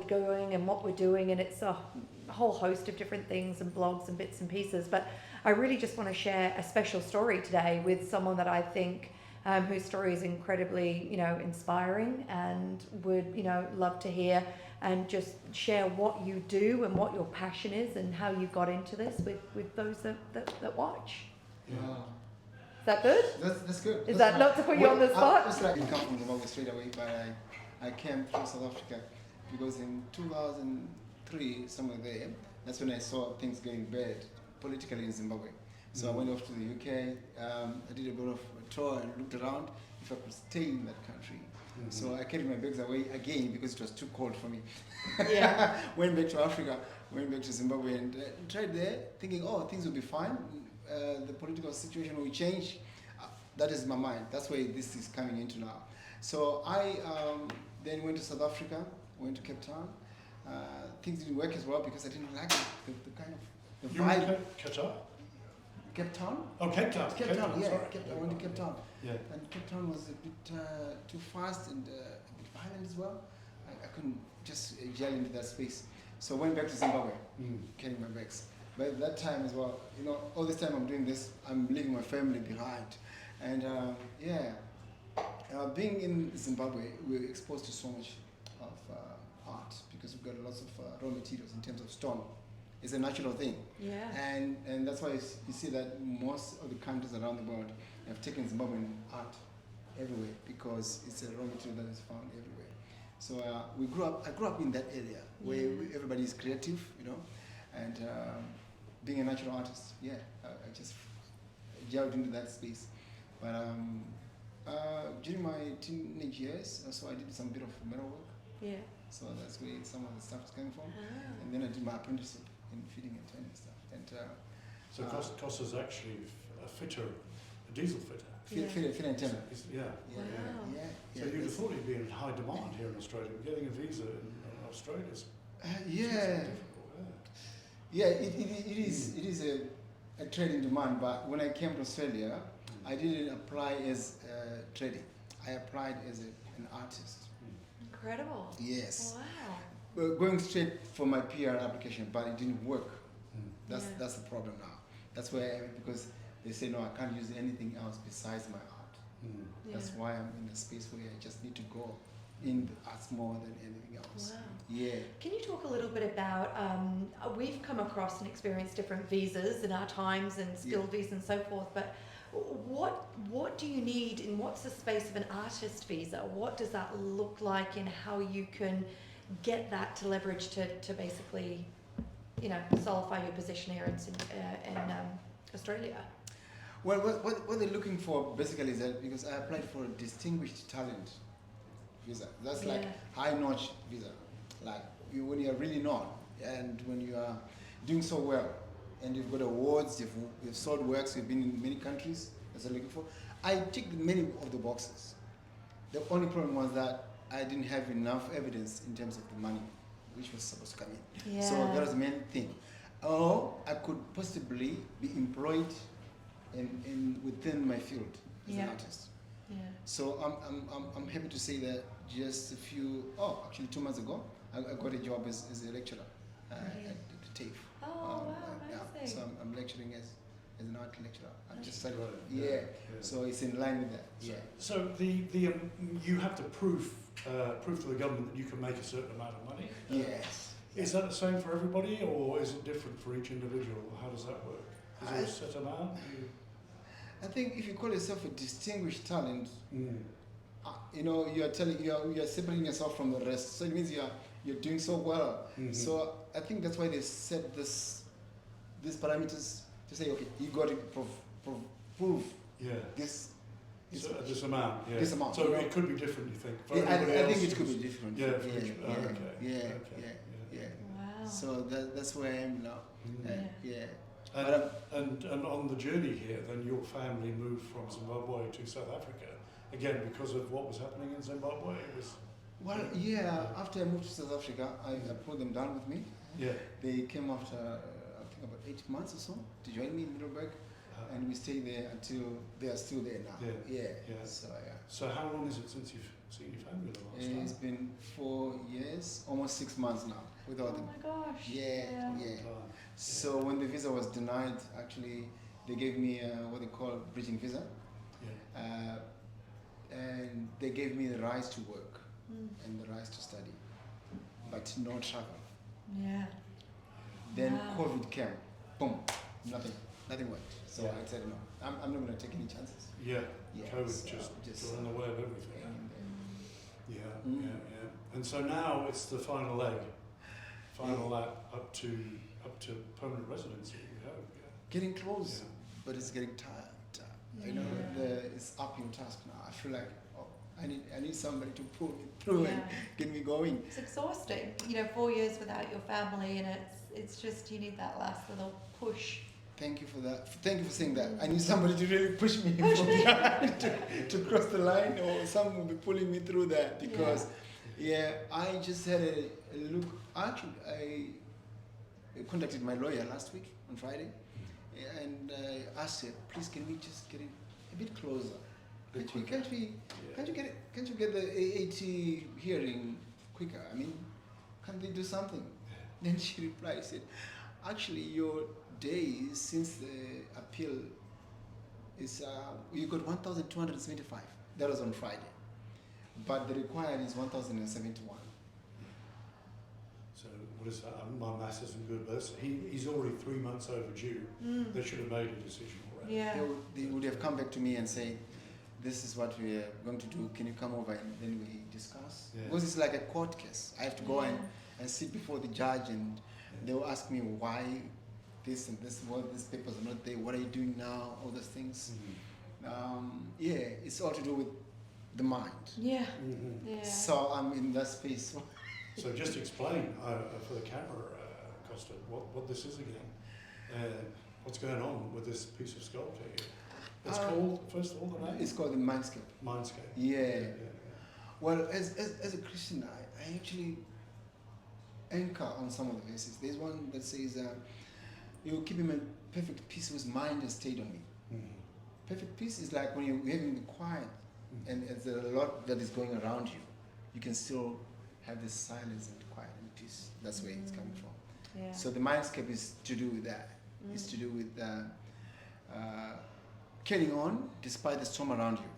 going and what we're doing, and it's a whole host of different things and blogs and bits and pieces. But I really just want to share a special story today with someone that I think whose story is incredibly, inspiring, and would, love to hear and just share what you do and what your passion is and how you got into this with those that watch. Yeah. Is that good? That's good. Is That's that not to put you on the spot? It's like I come from Zimbabwe straight away, but I came through South Africa because in 2003, somewhere there, that's when I saw things getting bad politically in Zimbabwe. So I went off to the UK, I did a bit of a tour and looked around if I could stay in that country. So I carried my bags away again because it was too cold for me. Yeah. Went back to Africa, went back to Zimbabwe and tried there thinking, things will be fine. The political situation will change. That is my mind. That's where this is coming into now. So I then went to South Africa, went to Cape Town. Things didn't work as well because I didn't like the kind of the vibe. Qatar? Cape Town? Oh, Cape Town. Cape Town, yeah. Sorry. I went to Cape Town. Yeah. And Cape Town was a bit too fast and a bit violent as well. I couldn't just gel into that space. So I went back to Zimbabwe, carrying my bags. But at that time as well, all this time I'm doing this, I'm leaving my family behind. And being in Zimbabwe, we're exposed to so much of art because we've got lots of raw materials in terms of stone. It's a natural thing. Yeah. And that's why you see that most of the countries around the world have taken Zimbabwean art everywhere because it's a raw material that is found everywhere. So I grew up in that area where everybody is creative, and being a natural artist, I just delved into that space. But during my teenage years, so I did some bit of metal work. Yeah. So that's where some of the stuff is coming from. And then I did my apprenticeship in fitting and turning stuff. And so Costa's actually a fitter, a diesel fitter. Fitter and turner. Yeah. So you'd have thought he'd be in high demand here in Australia. Getting a visa in Australia is difficult. Yeah, it is a trading demand, but when I came to Australia, I didn't apply as trading. I applied as an artist. Incredible. Yes. Wow. Going straight for my PR application, but it didn't work. That's the problem now. That's why because they say no, I can't use anything else besides my art. That's why I'm in a space where I just need to go in the arts more than anything else. Wow. Yeah. Can you talk a little bit about, we've come across and experienced different visas in our times and skilled visas and so forth, but what do you need and what's the space of an artist visa? What does that look like and how you can get that to leverage to basically, solidify your position here in Australia? Well, what they're looking for basically is that because I applied for a distinguished talent visa. That's like high-notch visa. Like when you're really known and when you are doing so well and you've got awards, you've sold works, you've been in many countries, that's what I'm looking for. I ticked many of the boxes. The only problem was that I didn't have enough evidence in terms of the money which was supposed to come in. Yeah. So that was the main thing. Or I could possibly be employed in within my field as an artist. Yeah. So I'm happy to say that just actually 2 months ago, I got a job as a lecturer at the TAFE. Oh, wow, amazing. So I'm lecturing as an art lecturer. I'm just Right. So it's in line with that. So you have to prove to the government that you can make a certain amount of money. Yes. Is that the same for everybody, or is it different for each individual? How does that work? Is there a set amount? I think if you call yourself a distinguished talent, you're separating yourself from the rest. So it means you're doing so well. So I think that's why they set these parameters to say, okay, you got to prove this amount. Yeah. This amount. So it could be different, you think? For I everybody think else, it could be different. Yeah. Wow. So that's where I am now. And on the journey here, then your family moved from Zimbabwe to South Africa, again because of what was happening in Zimbabwe? After I moved to South Africa, I pulled them down with me. Yeah. They came after, I think about 8 months or so to join me in Middleburg. and we stay there until they are still there now. Yeah. So how long is it since you've seen your family the last time? It's been 4 years, almost 6 months now without them. Oh my gosh. Yeah. So when the visa was denied, actually, they gave me what they call bridging visa, and they gave me the rights to work and the rights to study, but no travel. Yeah. Then Wow. COVID came, boom, nothing worked. So I said no, I'm not going to take any chances. COVID so just got in the way of everything. Mm. And so now it's the final leg, lap up to permanent residency. We hope. Getting close, but it's getting tired. You know, it's uphill task now. I feel like I need somebody to pull me through and get me going. It's exhausting. 4 years without your family, and it's just you need that last little push. Thank you for that. Thank you for saying that. I need somebody to really push me to cross the line, or someone will be pulling me through that, because I just had a look. Actually, I contacted my lawyer last week on Friday, and I asked her, please, can we just get it a bit closer? Can't you get the AAT hearing quicker? I mean, can't they do something? Then she replied, said, actually, your days since the appeal is you got 1,275. That was on Friday, but the required is 1,071. So what is that? My maths isn't good, but he's already 3 months overdue. They should have made a decision already. Yeah. They would have come back to me and say, this is what we are going to do. Can you come over and then we discuss? Because it's like a court case. I have to go and sit before the judge, and they will ask me why this and this, why these papers are not there, what are you doing now, all those things. It's all to do with the mind. So I'm in that space. So just explain for the camera, Costa, what this is again. What's going on with this piece of sculpture here? It's called, first of all, the name? It's called the Mindscape. Mindscape. Well, as a Christian, I actually anchor on some of the verses. There's one that says, you will keep him in perfect peace whose mind is stayed on me. Perfect peace is like when you're having the quiet and there's a lot that is going around you, you can still have this silence and quiet and peace. That's where it's coming from. So the Mindscape is to do with that. It's to do with carrying on despite the storm around you.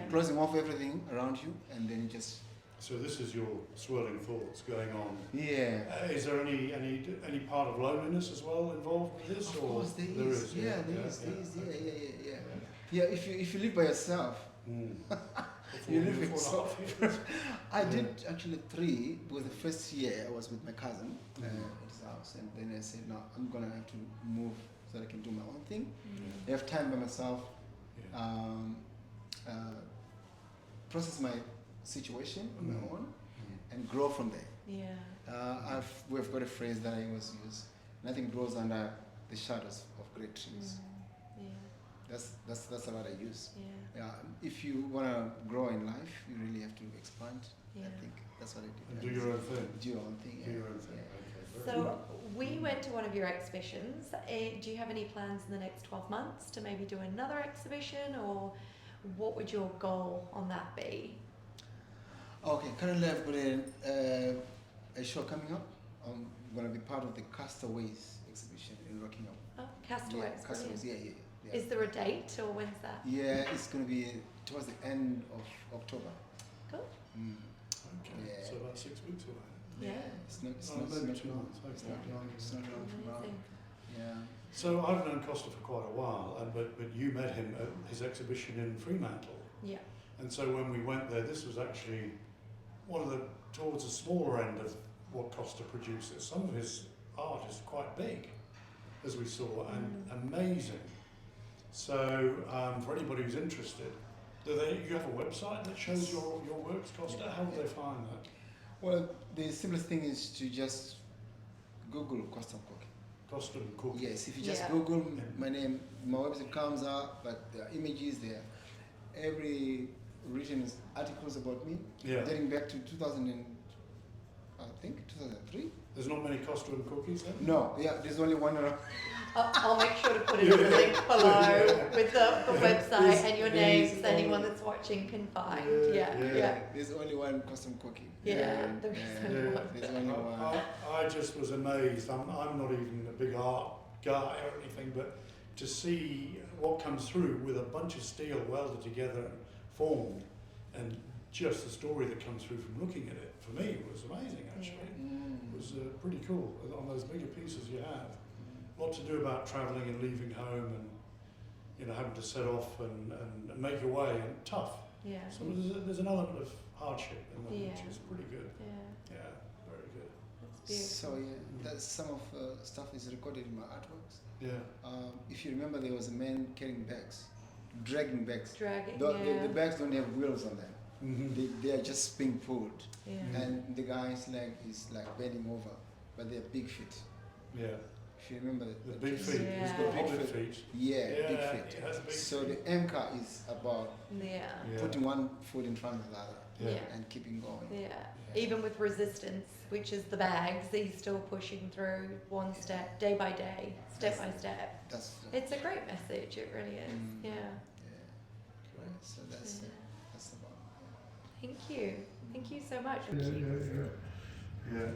Closing off everything around you, and then just... So this is your swirling thoughts going on. Is there any part of loneliness as well involved with this? Of course there is. There is. If you live by yourself, you live with yourself. I did actually 3, because the first year I was with my cousin at his house, and then I said, no, I'm gonna have to move so that I can do my own thing. I have time by myself, process my situation on my own, and grow from there. We've got a phrase that I always use: nothing grows under the shadows of great trees. That's a word I use. If you want to grow in life, you really have to expand. I think that's what I do. And do your own thing. Do your own thing. Do your own thing. So we went to one of your exhibitions. Do you have any plans in the next 12 months to maybe do another exhibition, or what would your goal on that be? Okay, currently I've got a show coming up. I'm going to be part of the Castaways exhibition in Rockingham. Oh, Castaways. Castaways, yeah. Is there a date, or when's that? Yeah, it's going to be towards the end of October. Cool. Okay, so about 6 weeks away. It's not 2 months. It's not long from now. Yeah. So I've known Costa for quite a while, but you met him at his exhibition in Fremantle. Yeah. And so when we went there, this was actually towards the smaller end of what Costa produces. Some of his art is quite big, as we saw, and amazing. So for anybody who's interested, you have a website that shows your works, Costa? How do they find that? Well, the simplest thing is to just Google Costa Cook. Costa Cook. Yes, if you just Google my name, my website comes up, but there are images there. Every written articles about me, dating back to 2003. There's There's not many custom cookies then? No, yeah, there's only one around. I'll make sure to put it in the link below Yeah. with the website and your there's names. Anyone only- that's watching can find. Yeah, Yeah. There's only one custom cookie. Yeah, there is Yeah, only one. there's only one. I just was amazed. I'm not even a big art guy or anything, but to see what comes through with a bunch of steel welded together and formed, and just the story that comes through from looking at it, for me, was amazing actually. It was pretty cool on those bigger pieces you have. A lot to do about travelling and leaving home and, you know, having to set off and make your way, and tough. Yeah. So there's an element of hardship in that, Yeah. which is pretty good. Yeah. Yeah, very good. That's beautiful. So yeah, that's some of stuff is recorded in my artworks. Yeah. If you remember, there was a man carrying bags, dragging bags. Dragging. The bags don't have wheels on them. Mm-hmm. They are just being pulled, Yeah. and the guy's leg is like bending over, but they're big feet. Yeah. If you remember The big case. feet. Yeah. He's got hobbit feet. Yeah, big Yeah, feet. it has big So feet. the anchor is about Yeah. Yeah. putting one foot in front of the other Yeah. and keeping going. Yeah. Yeah. Even with resistance, which is the bags, he's still pushing through one step, day by day, step by step. That's It's a great message, it really is. Mm. Yeah. yeah. Right. So that's about. Thank you. Thank you so much. Yeah.